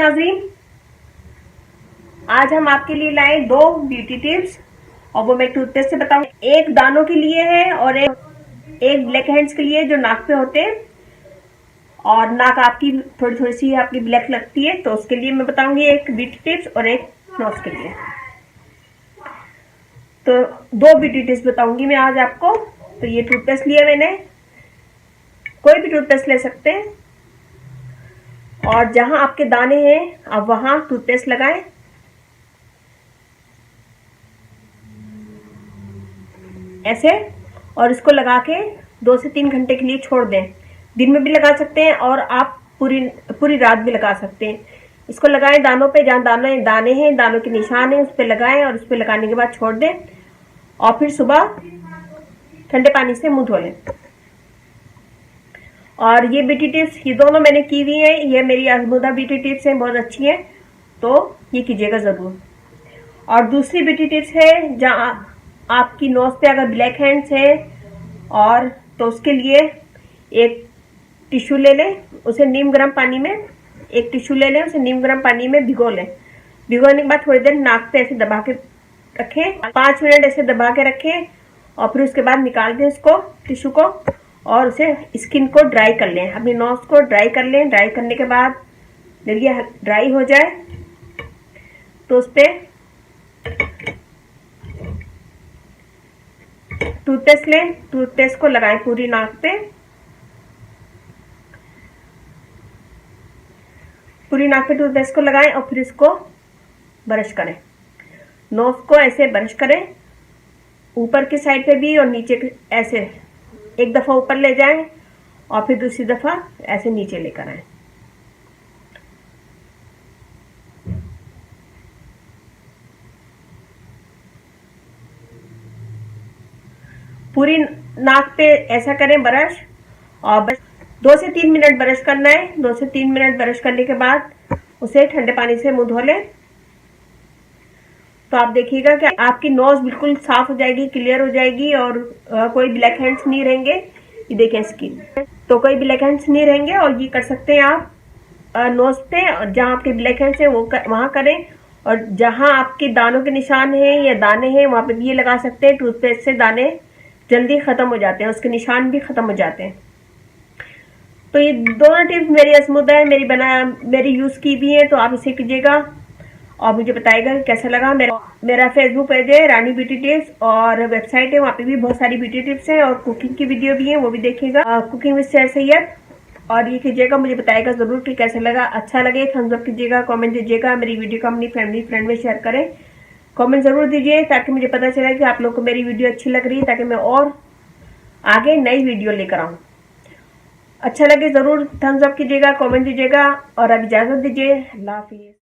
नाज़रीन, आज हम आपके लिए लाए 2 ब्यूटी टिप्स और वो मैं टूथपेस्ट से बताऊंगी। एक दानों के लिए है और एक ब्लैक हेड्स के लिए जो नाक पे होते हैं और नाक आपकी थोड़ी थोड़ी सी आपकी ब्लैक लगती है, तो उसके लिए मैं बताऊंगी एक ब्यूटी टिप्स और एक नोज के लिए। तो 2 ब्यूटी टिप्स बताऊंगी मैं आज आपको। तो ये टूथपेस्ट लिया मैंने, कोई भी टूथपेस्ट ले सकते हैं और जहां आपके दाने हैं आप वहां टूथपेस्ट लगाएं। ऐसे, और इसको लगा के 2 से 3 घंटे के लिए छोड़ दें। दिन में भी लगा सकते हैं और आप पूरी रात भी लगा सकते हैं। इसको लगाएं दानों पे, जहां दाने हैं, दानों के निशान हैं, उस पर लगाएं और उस पर लगाने के बाद छोड़ दें और फिर सुबह ठंडे पानी से मुंह धो लें। और ये ब्यूटी टिप्स ये दोनों मैंने की हुई है, ये मेरी आजमूदा ब्यूटी टिप्स हैं, बहुत अच्छी हैं, तो ये कीजिएगा जरूर। और दूसरी ब्यूटी टिप्स है, जहां आपकी नोज पे अगर ब्लैक हेड्स है और तो उसके लिए एक टिश्यू ले लें, उसे नीम गर्म पानी में, एक टिश्यू ले लें, उसे नीम गर्म पानी में भिगो लें। भिगोने के बाद थोड़ी देर नाक पे ऐसे दबा के रखें, 5 मिनट ऐसे दबा के रखें और फिर उसके बाद निकाल दें उसको, टिश्यू को, और उसे स्किन को ड्राई कर लें, अपनी नोज को ड्राई कर लें। ड्राई करने के बाद जब ये ड्राई हो जाए तो उस पर टूथपेस्ट लें, टूथपेस्ट को लगाएं पूरी नाक पे, पूरी नाक पे टूथपेस्ट को लगाएं और फिर इसको ब्रश करें। नोज को ऐसे ब्रश करें, ऊपर की साइड पे भी और नीचे ऐसे, एक दफा ऊपर ले जाएं और फिर दूसरी दफा ऐसे नीचे लेकर आएं। पूरी नाक पे ऐसा करें ब्रश, और बस 2 से 3 मिनट ब्रश करना है। 2 से 3 मिनट ब्रश करने के बाद उसे ठंडे पानी से मुंह धो लें। तो आप देखिएगा कि आपकी नोज बिल्कुल साफ हो जाएगी, क्लियर हो जाएगी और कोई ब्लैक हेड्स नहीं रहेंगे। ये देखें स्किन, तो कोई ब्लैक हेड्स नहीं रहेंगे। और ये कर सकते हैं आप नोज पे, जहां आपके ब्लैक हेड्स हैं वो वहां करें, और जहां आपके दानों के निशान हैं या दाने हैं वहां पे भी ये लगा सकते हैं। टूथपेस्ट से दाने जल्दी खत्म हो जाते हैं, उसके निशान भी खत्म हो जाते हैं। तो ये दोनों टिप्स मेरी आजमूदा है, मेरी यूज की भी है, तो आप इसे कीजिएगा और मुझे बताइएगा कैसा लगा। मेरा फेसबुक पेज है रानी ब्यूटी टिप्स और वेबसाइट है, वहाँ पे भी बहुत सारी ब्यूटी टिप्स हैं और कुकिंग की वीडियो भी है, वो भी देखिएगा, कुकिंग विद सैर सैयद। और ये कीजिएगा, मुझे बताइएगा जरूर कि कैसा लगा। अच्छा लगे थम्स अप कीजिएगा, कमेंट दीजिएगा, मेरी वीडियो को अपनी फैमिली फ्रेंड में शेयर करें। कमेंट जरूर दीजिए ताकि मुझे पता चले कि आप लोग को मेरी वीडियो अच्छी लग रही है, ताकि मैं और आगे नई वीडियो लेकर आऊँ। अच्छा लगे जरूर थम्स अप कीजिएगा, कमेंट दीजिएगा और अब इजाजत दीजिए। अल्लाह हाफिज़।